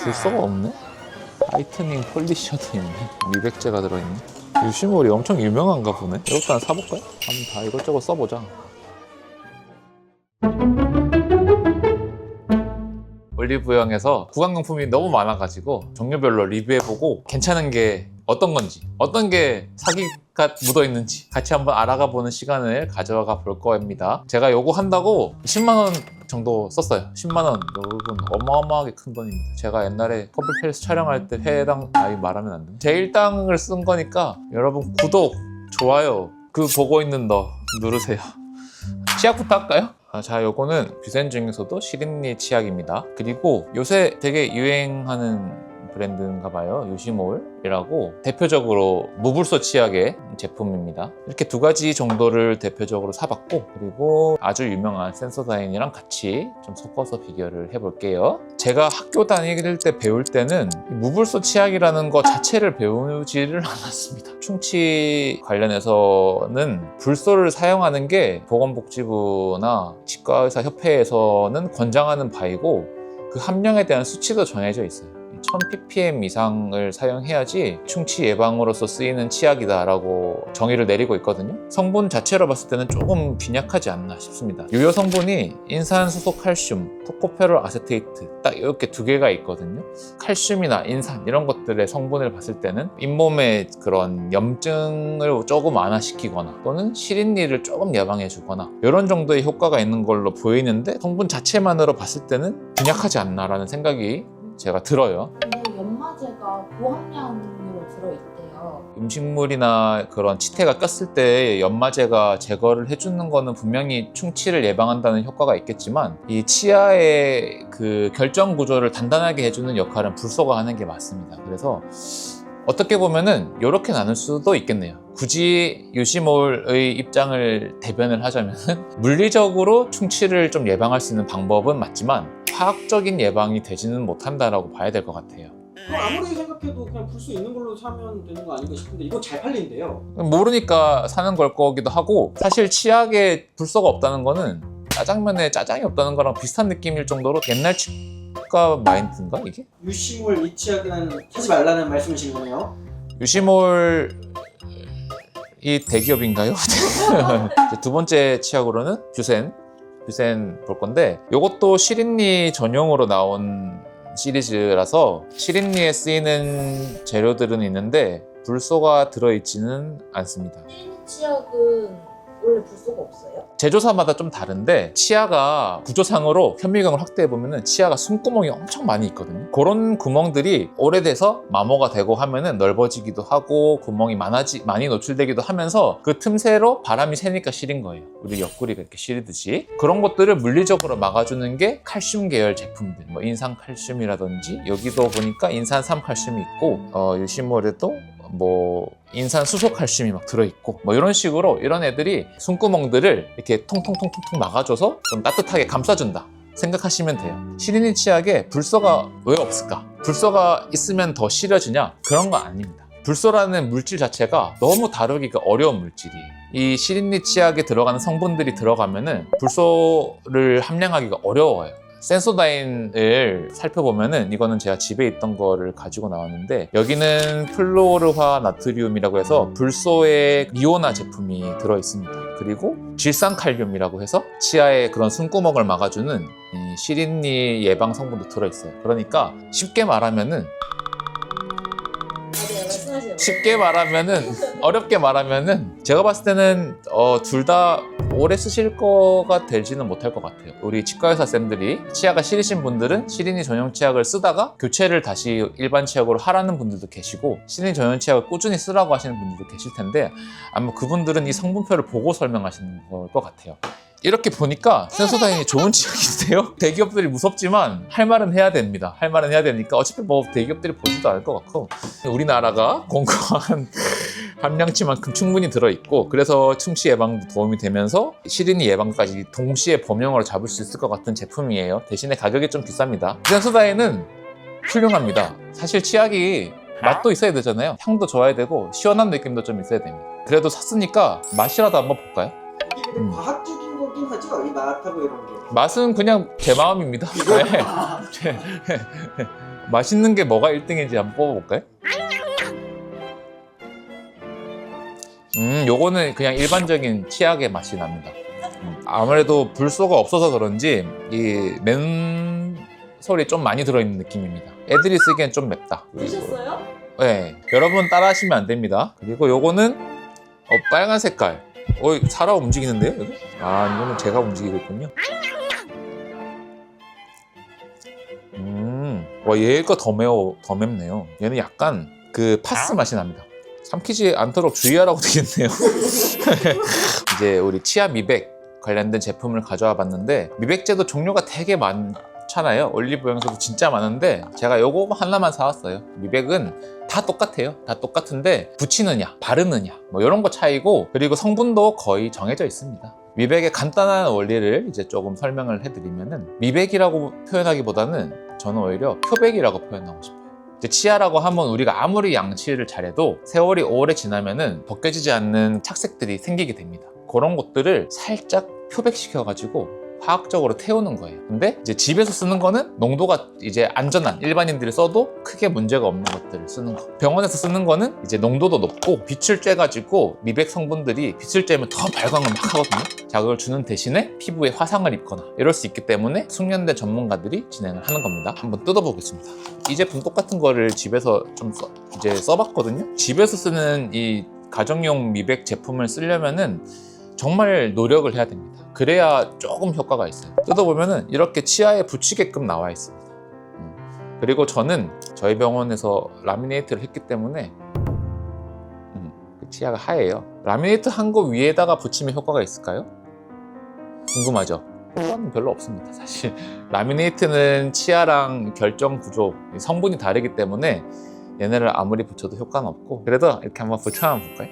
불소가 없네? 타이트닝 폴리셔도 있네. 미백제가 들어있네. 유시몰이 엄청 유명한가 보네. 이것도 하나 사볼까요? 한번 다 이것저것 써보자. 올리브영에서 구강용품이 너무 많아가지고 종류별로 리뷰해보고 괜찮은 게 어떤 건지, 어떤 게 사기가 묻어있는지 같이 한번 알아가 보는 시간을 가져가 볼 겁니다. 제가 요거 한다고 10만원 정도 썼어요. 10만원. 여러분 어마어마하게 큰 돈입니다. 제가 옛날에 커플 팰리스 촬영할 때 회당, 말하면 안 돼. 제 일당을 쓴 거니까 여러분 구독, 좋아요, 그 보고 있는 너 누르세요. 치약부터 할까요? 자, 요거는 뷰센 중에서도 시린니 치약입니다. 그리고 요새 되게 유행하는 브랜드인가 봐요. 유시몰이라고 대표적으로 무불소 치약의 제품입니다. 이렇게 두 가지 정도를 대표적으로 사봤고, 그리고 아주 유명한 센소다인이랑 같이 좀 섞어서 비교를 해볼게요. 제가 학교 다닐 때 배울 때는 무불소 치약이라는 거 자체를 배우지를 않았습니다. 충치 관련해서는 불소를 사용하는 게 보건복지부나 치과의사 협회에서는 권장하는 바이고, 그 함량에 대한 수치도 정해져 있어요. 1000ppm 이상을 사용해야지 충치 예방으로서 쓰이는 치약이다라고 정의를 내리고 있거든요. 성분 자체로 봤을 때는 조금 빈약하지 않나 싶습니다. 유효 성분이 인산수소칼슘, 토코페롤 아세테이트 딱 이렇게 두 개가 있거든요. 칼슘이나 인산 이런 것들의 성분을 봤을 때는 잇몸의 그런 염증을 조금 완화시키거나 또는 시린니를 조금 예방해주거나 이런 정도의 효과가 있는 걸로 보이는데, 성분 자체만으로 봤을 때는 빈약하지 않나라는 생각이 제가 들어요. 연마제가 고함량으로 들어있대요. 음식물이나 그런 치태가 꼈을 때 연마제가 제거를 해주는 거는 분명히 충치를 예방한다는 효과가 있겠지만, 이 치아의 그 결정 구조를 단단하게 해주는 역할은 불소가 하는 게 맞습니다. 그래서 어떻게 보면은 이렇게 나눌 수도 있겠네요. 굳이 유시몰의 입장을 대변을 하자면 물리적으로 충치를 좀 예방할 수 있는 방법은 맞지만 화학적인 예방이 되지는 못한다라고 봐야 될 것 같아요. 그럼 아무리 생각해도 그냥 불소 있는 걸로 사면 되는 거 아닌가 싶은데 이거 잘 팔린대요. 모르니까 사는 걸 거기도 하고, 사실 치약에 불소가 없다는 거는 짜장면에 짜장이 없다는 거랑 비슷한 느낌일 정도로 옛날 치과 마인드인가 이게? 유시몰 이 치약은 사지 말라는 말씀이신 거네요. 유시몰 이 대기업인가요? 두 번째 치약으로는 뷰센 볼 건데, 이것도 시린니 전용으로 나온 시리즈라서 시린니에 쓰이는 재료들은 있는데 불소가 들어있지는 않습니다. 시린니 치약은 원래 불소가 없어요? 제조사마다 좀 다른데, 치아가 구조상으로 현미경을 확대해보면 치아가 숨구멍이 엄청 많이 있거든요. 그런 구멍들이 오래돼서 마모가 되고 하면은 넓어지기도 하고 구멍이 많이 노출되기도 하면서 그 틈새로 바람이 새니까 시린 거예요. 우리 옆구리가 이렇게 시리듯이. 그런 것들을 물리적으로 막아주는 게 칼슘 계열 제품들, 뭐 인산칼슘이라든지, 여기도 보니까 인산삼칼슘이 있고, 유시몰에도 뭐 인산 수소칼슘이 막 들어있고, 뭐 이런 식으로 이런 애들이 숨구멍들을 이렇게 통통통통통 막아줘서 좀 따뜻하게 감싸준다 생각하시면 돼요. 시린니 치약에 불소가 왜 없을까? 불소가 있으면 더 시려지냐? 그런 거 아닙니다. 불소라는 물질 자체가 너무 다루기가 어려운 물질이에요. 이 시린니 치약에 들어가는 성분들이 들어가면은 불소를 함량하기가 어려워요. 센소다인을 살펴보면은, 이거는 제가 집에 있던 거를 가지고 나왔는데, 여기는 플로르화 나트륨이라고 해서 불소의 미온화 제품이 들어있습니다. 그리고 질산칼륨이라고 해서 치아의 그런 숨구멍을 막아주는 이 시린니 예방 성분도 들어있어요. 그러니까 쉽게 말하면은, 어렵게 말하면은 제가 봤을 때는 둘 다 오래 쓰실 거가 되지는 못할 것 같아요. 우리 치과의사 쌤들이 치아가 시리신 분들은 시린니 전용 치약을 쓰다가 교체를 다시 일반 치약으로 하라는 분들도 계시고, 시린니 전용 치약을 꾸준히 쓰라고 하시는 분들도 계실 텐데, 아마 그분들은 이 성분표를 보고 설명하시는 걸 것 같아요. 이렇게 보니까 센소다인이 좋은 치약인데요. 대기업들이 무섭지만 할 말은 해야 됩니다. 할 말은 해야 되니까 어차피 뭐 대기업들이 보지도 않을 것 같고, 우리나라가 공고한 함량치만큼 충분히 들어있고, 그래서 충치 예방도 도움이 되면서 시린니 예방까지 동시에 범용으로 잡을 수 있을 것 같은 제품이에요. 대신에 가격이 좀 비쌉니다. 센소다인은 훌륭합니다. 사실 치약이 맛도 있어야 되잖아요. 향도 좋아야 되고 시원한 느낌도 좀 있어야 됩니다. 그래도 샀으니까 맛이라도 한번 볼까요? 이게 근데 과학적인 거긴 하죠? 이 맛하고 이런 게. 맛은 그냥 제 마음입니다. 네. 맛있는 게 뭐가 1등인지 한번 뽑아볼까요? 요거는 그냥 일반적인 치약의 맛이 납니다. 아무래도 불소가 없어서 그런지 이 맨솔이 좀 많이 들어있는 느낌입니다. 애들이 쓰기엔 좀 맵다. 드셨어요? 네, 여러분 따라하시면 안 됩니다. 그리고 요거는 빨간 색깔. 살아 움직이는데요? 여기? 아, 이거는 제가 움직이고 있군요. 와, 얘가 더 맵네요. 얘는 약간 그 파스 맛이 납니다. 삼키지 않도록 주의하라고 되겠네요. 이제 우리 치아 미백 관련된 제품을 가져와 봤는데, 미백제도 종류가 되게 많잖아요. 올리브영에서도 진짜 많은데 제가 요거 하나만 사왔어요. 미백은 다 똑같아요. 다 똑같은데 붙이느냐 바르느냐 뭐 이런 거 차이고, 그리고 성분도 거의 정해져 있습니다. 미백의 간단한 원리를 이제 조금 설명을 해드리면은, 미백이라고 표현하기보다는 저는 오히려 표백이라고 표현하고 싶어요. 이제 치아라고 하면 우리가 아무리 양치를 잘해도 세월이 오래 지나면은 벗겨지지 않는 착색들이 생기게 됩니다. 그런 것들을 살짝 표백시켜가지고 화학적으로 태우는 거예요. 근데 이제 집에서 쓰는 거는 농도가 이제 안전한, 일반인들이 써도 크게 문제가 없는 것들을 쓰는 거. 병원에서 쓰는 거는 이제 농도도 높고 빛을 쬐가지고 미백 성분들이 빛을 쬐면 더 발광을 막 하거든요. 자극을 주는 대신에 피부에 화상을 입거나 이럴 수 있기 때문에 숙련된 전문가들이 진행을 하는 겁니다. 한번 뜯어보겠습니다. 이 제품 똑같은 거를 집에서 좀 이제 써봤거든요. 집에서 쓰는 이 가정용 미백 제품을 쓰려면은 정말 노력을 해야 됩니다. 그래야 조금 효과가 있어요. 뜯어보면은 이렇게 치아에 붙이게끔 나와 있습니다. 그리고 저는 저희 병원에서 라미네이트를 했기 때문에 치아가 하얘요. 라미네이트 한 거 위에다가 붙이면 효과가 있을까요? 궁금하죠? 효과는 별로 없습니다, 사실. 라미네이트는 치아랑 결정 구조, 성분이 다르기 때문에 얘네를 아무리 붙여도 효과는 없고, 그래도 이렇게 한번 붙여만 볼까요?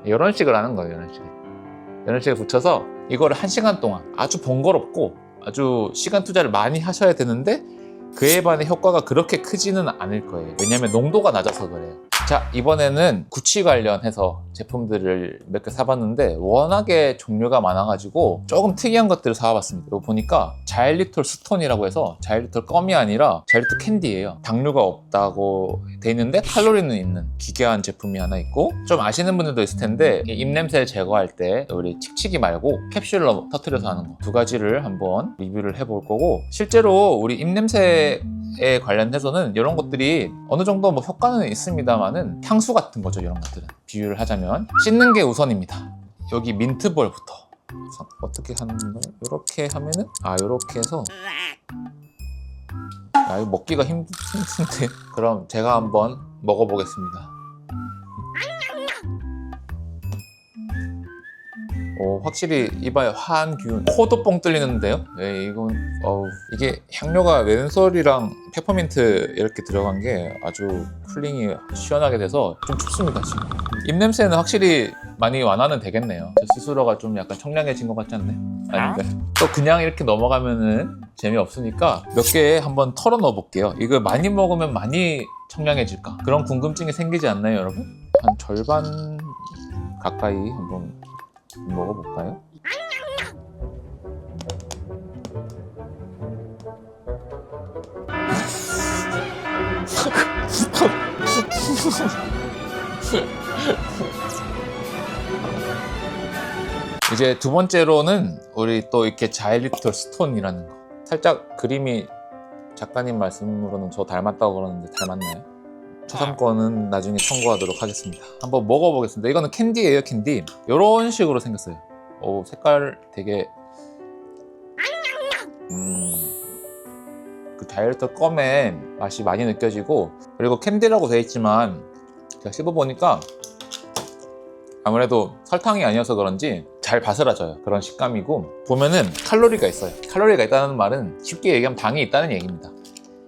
이런 식으로 하는 거예요, 이런 식으로 붙여서 이거를 1시간 동안 아주 번거롭고 아주 시간 투자를 많이 하셔야 되는데, 그에 반해 효과가 그렇게 크지는 않을 거예요. 왜냐면 농도가 낮아서 그래요. 자, 이번에는 구취 관련해서 제품들을 몇 개 사봤는데 워낙에 종류가 많아가지고 조금 특이한 것들을 사와봤습니다. 이거 보니까 자일리톨 스톤이라고 해서 자일리톨 껌이 아니라 자일리톨 캔디예요. 당류가 없다고 돼 있는데 칼로리는 있는 기괴한 제품이 하나 있고, 좀 아시는 분들도 있을 텐데 입냄새를 제거할 때 우리 칙칙이 말고 캡슐로 터트려서 하는 거, 두 가지를 한번 리뷰를 해볼 거고, 실제로 우리 입냄새에 관련해서는 이런 것들이 어느 정도 뭐 효과는 있습니다만은 향수 같은 거죠. 이런 것들은 비유를 하자면 씻는 게 우선입니다. 여기 민트볼부터 어떻게 하는 걸 이렇게 하면은 이렇게 해서 이거 먹기가 힘든데 그럼 제가 한번 먹어보겠습니다. 확실히 입안에 화한 기운, 코도 뻥 뚫리는데요. 네, 이건 이게 향료가 맨솔이랑 페퍼민트 이렇게 들어간 게 아주 쿨링이 시원하게 돼서 좀 춥습니다 지금. 입냄새는 확실히 많이 완화는 되겠네요. 저 스스로가 좀 약간 청량해진 것 같지 않나요? 아닌가요? 또 그냥 이렇게 넘어가면은 재미없으니까 몇 개 한번 털어 넣어 볼게요. 이거 많이 먹으면 많이 청량해질까? 그런 궁금증이 생기지 않나요, 여러분? 한 절반 가까이 한번 먹어볼까요? 이제 두 번째로는 우리 또 이렇게 자일리톨 스톤이라는 거. 살짝 그림이 작가님 말씀으로는 저 닮았다고 그러는데 닮았나요? 초상권은 나중에 청구하도록 하겠습니다. 한번 먹어보겠습니다. 이거는 캔디예요, 캔디. 이런 식으로 생겼어요. 색깔 되게 그 자일리톨 껌의 맛이 많이 느껴지고, 그리고 캔디라고 되어 있지만 제가 씹어보니까 아무래도 설탕이 아니어서 그런지 잘 바스라져요. 그런 식감이고, 보면은 칼로리가 있어요. 칼로리가 있다는 말은 쉽게 얘기하면 당이 있다는 얘기입니다.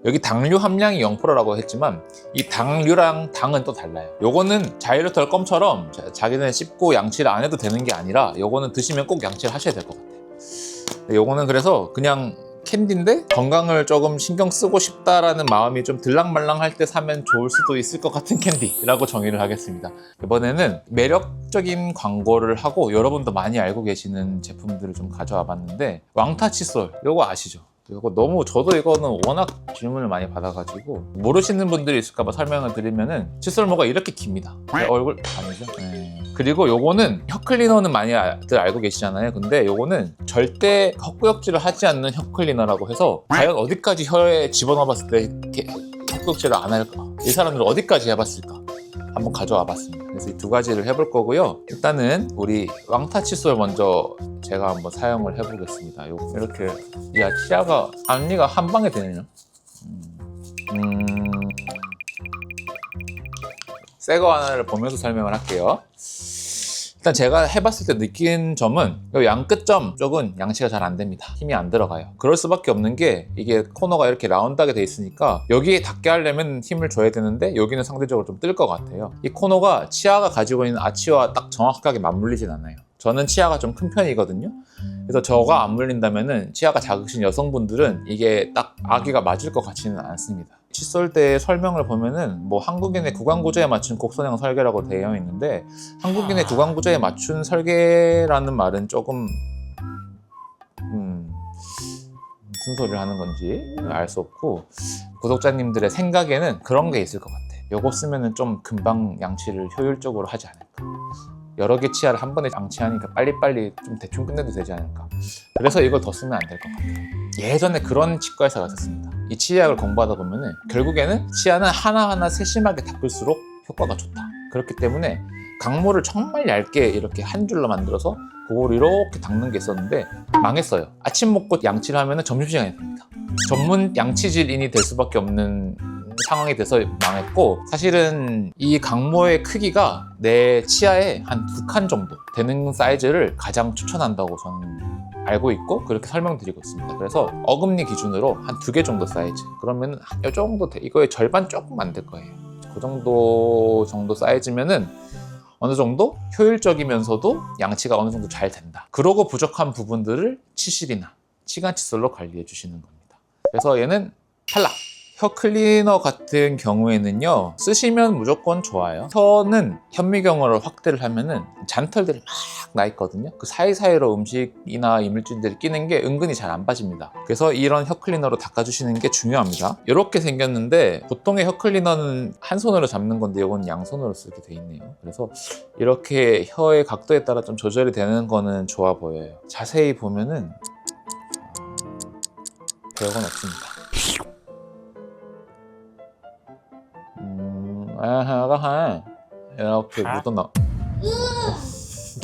여기 당류 함량이 0%라고 했지만 이 당류랑 당은 또 달라요. 요거는 자일리톨 껌처럼 자기는 씹고 양치를 안 해도 되는 게 아니라 요거는 드시면 꼭 양치를 하셔야 될 것 같아요. 요거는 그래서 그냥 캔디인데 건강을 조금 신경 쓰고 싶다라는 마음이 좀 들랑말랑할 때 사면 좋을 수도 있을 것 같은 캔디라고 정의를 하겠습니다. 이번에는 매력적인 광고를 하고 여러분도 많이 알고 계시는 제품들을 좀 가져와 봤는데, 왕타 칫솔 요거 아시죠? 이거 너무 저도 이거는 워낙 질문을 많이 받아가지고 모르시는 분들이 있을까봐 설명을 드리면은 칫솔모가 이렇게 깁니다. 얼굴 아니죠? 네. 그리고 요거는 혀 클리너는 많이들 알고 계시잖아요. 근데 요거는 절대 헛구역질을 하지 않는 혀 클리너라고 해서 과연 어디까지 혀에 집어넣어봤을 때 이렇게 헛구역질을 안 할까? 이 사람들은 어디까지 해봤을까? 한번 가져와 봤습니다. 그래서 이 두 가지를 해볼 거고요. 일단은 우리 왕타 칫솔 먼저 제가 한번 사용을 해보겠습니다. 이렇게 야 치아가 앞니가 한 방에 되네요. 새 거 하나를 보면서 설명을 할게요. 일단 제가 해봤을 때 느낀 점은 이 양끝점 쪽은 양치가 잘 안 됩니다. 힘이 안 들어가요. 그럴 수밖에 없는 게 이게 코너가 이렇게 라운드하게 돼 있으니까 여기에 닿게 하려면 힘을 줘야 되는데 여기는 상대적으로 좀 뜰 것 같아요. 이 코너가 치아가 가지고 있는 아치와 딱 정확하게 맞물리진 않아요. 저는 치아가 좀 큰 편이거든요. 그래서 저가 안 물린다면은 치아가 작으신 여성분들은 이게 딱 아기가 맞을 것 같지는 않습니다. 칫솔대 설명을 보면은 뭐 한국인의 구강 구조에 맞춘 곡선형 설계라고 되어 있는데 한국인의 구강 구조에 맞춘 설계라는 말은 조금 무슨 소리를 하는 건지 알 수 없고 구독자님들의 생각에는 그런 게 있을 것 같아. 요거 쓰면은 좀 금방 양치를 효율적으로 하지 않을까. 여러 개 치아를 한 번에 양치하니까 빨리빨리 좀 대충 끝내도 되지 않을까. 그래서 이걸 더 쓰면 안 될 것 같아요. 예전에 그런 치과의사가 있었습니다. 이 치의학을 공부하다 보면은 결국에는 치아는 하나하나 세심하게 닦을수록 효과가 좋다. 그렇기 때문에 강모를 정말 얇게 이렇게 한 줄로 만들어서 그걸 이렇게 닦는 게 있었는데 망했어요. 아침 먹고 양치를 하면은 점심시간이 됩니다. 전문 양치질인이 될 수밖에 없는 상황이 돼서 망했고, 사실은 이 강모의 크기가 내 치아에 한 2칸 정도 되는 사이즈를 가장 추천한다고 저는 알고 있고 그렇게 설명드리고 있습니다. 그래서 어금니 기준으로 한 2개 정도 사이즈, 그러면 이 정도 돼. 이거의 절반 조금 안 될 거예요. 그 정도 사이즈면은 어느 정도 효율적이면서도 양치가 어느 정도 잘 된다. 그러고 부족한 부분들을 치실이나 치간 칫솔로 관리해 주시는 겁니다. 그래서 얘는 탈락! 혀 클리너 같은 경우에는요, 쓰시면 무조건 좋아요. 혀는 현미경으로 확대를 하면은 잔털들이 막 나 있거든요. 그 사이사이로 음식이나 이물질들이 끼는 게 은근히 잘 안 빠집니다. 그래서 이런 혀 클리너로 닦아주시는 게 중요합니다. 이렇게 생겼는데 보통의 혀 클리너는 한 손으로 잡는 건데 이건 양손으로 쓰게 돼 있네요. 그래서 이렇게 혀의 각도에 따라 좀 조절이 되는 거는 좋아 보여요. 자세히 보면은 별건 없습니다. 이렇게 묻어나.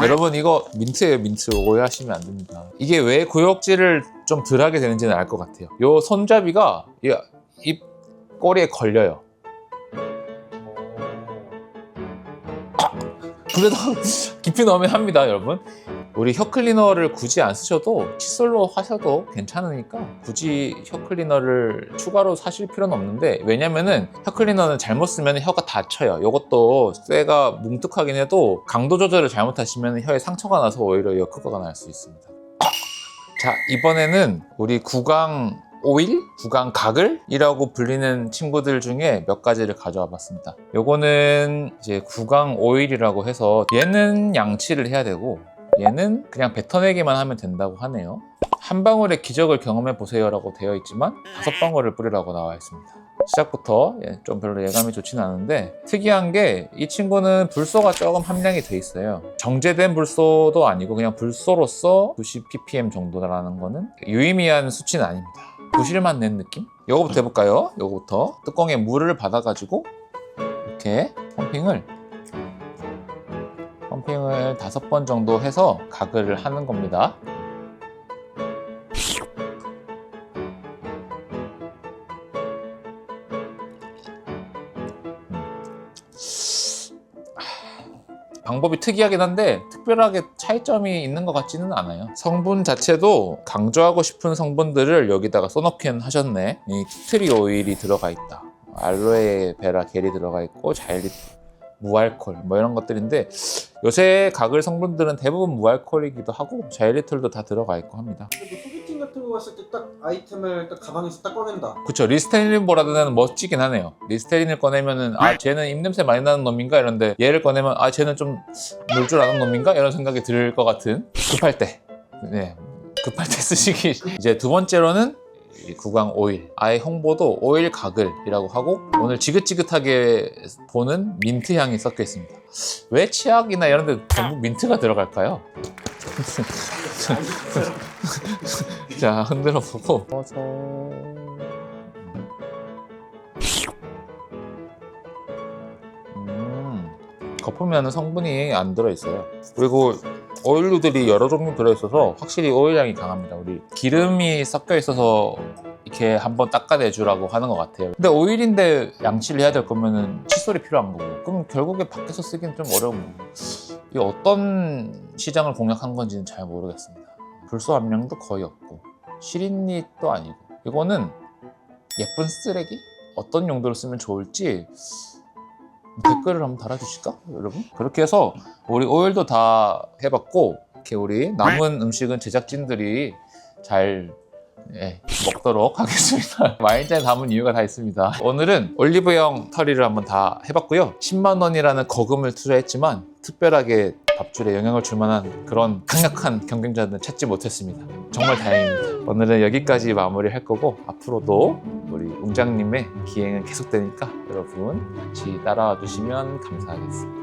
여러분 이거 민트예요, 민트. 오해하시면 안 됩니다. 이게 왜 구역질을 좀 덜 하게 되는지는 알 것 같아요. 요 손잡이가 이 꼬리에 걸려요. 그래도 깊이 넣으면 합니다, 여러분. 우리 혀 클리너를 굳이 안 쓰셔도 칫솔로 하셔도 괜찮으니까 굳이 혀 클리너를 추가로 사실 필요는 없는데, 왜냐면은 혀 클리너는 잘못 쓰면 혀가 다쳐요. 이것도 쇠가 뭉툭하긴 해도 강도 조절을 잘못하시면 혀에 상처가 나서 오히려 역효과가 날 수 있습니다. 자, 이번에는 우리 구강 오일? 구강 가글이라고 불리는 친구들 중에 몇 가지를 가져와 봤습니다. 요거는 이제 구강 오일이라고 해서 얘는 양치를 해야 되고 얘는 그냥 뱉어내기만 하면 된다고 하네요. 한 방울의 기적을 경험해 보세요 라고 되어 있지만 5방울을 뿌리라고 나와 있습니다. 시작부터 좀 별로 예감이 좋지는 않은데, 특이한 게 이 친구는 불소가 조금 함량이 돼 있어요. 정제된 불소도 아니고 그냥 불소로서 90ppm 정도라는 거는 유의미한 수치는 아닙니다. 부실만 낸 느낌? 요거부터 해볼까요? 요거부터 뚜껑에 물을 받아가지고 이렇게 펌핑을 5번 정도 해서 가글을 하는 겁니다. 방법이 특이하긴 한데 특별하게 차이점이 있는 것 같지는 않아요. 성분 자체도 강조하고 싶은 성분들을 여기다가 써놓긴 하셨네. 이 티트리 오일이 들어가 있다, 알로에 베라 겔이 들어가 있고 자일리 무알콜 뭐 이런 것들인데, 요새 가글 성분들은 대부분 무알콜이기도 하고 자일리톨도 다 들어가 있고 합니다. 소개팅 같은 거 갔을 때 딱 아이템을 딱 가방에서 딱 꺼낸다. 그쵸, 리스테린보다는 멋지긴 하네요. 리스테린을 꺼내면은 쟤는 입냄새 많이 나는 놈인가 이런데, 얘를 꺼내면 쟤는 좀 놀 줄 아는 놈인가 이런 생각이 들 것 같은, 급할 때 급할 때 쓰시기. 이제 두 번째로는 이 구강 오일, 아예 홍보도 오일 가글이라고 하고 오늘 지긋지긋하게 보는 민트 향이 섞여 있습니다. 왜 치약이나 이런 데 전부 민트가 들어갈까요? 자, 흔들어 보고 거품에는 성분이 안 들어있어요. 그리고 오일류들이 여러 종류 들어있어서 확실히 오일향이 강합니다. 우리 기름이 섞여 있어서 이렇게 한번 닦아내주라고 하는 것 같아요. 근데 오일인데 양치를 해야 될 거면은 칫솔이 필요한 거고, 그럼 결국에 밖에서 쓰기는 좀 어려운 거고, 이게 어떤 시장을 공략한 건지는 잘 모르겠습니다. 불소 함량도 거의 없고 시린닛도 아니고, 이거는 예쁜 쓰레기? 어떤 용도로 쓰면 좋을지 댓글을 한번 달아주실까, 여러분? 그렇게 해서 우리 오일도 다 해봤고, 이렇게 우리 남은 음식은 제작진들이 잘 먹도록 하겠습니다. 와인잔에 담은 이유가 다 있습니다. 오늘은 올리브영 터리를 한번 다 해봤고요. 10만 원이라는 거금을 투자했지만 특별하게 밥줄에 영향을 줄 만한 그런 강력한 경쟁자는 찾지 못했습니다. 정말 다행입니다. 오늘은 여기까지 마무리할 거고, 앞으로도 우리 웅장님의 기행은 계속되니까 여러분 같이 따라와 주시면 감사하겠습니다.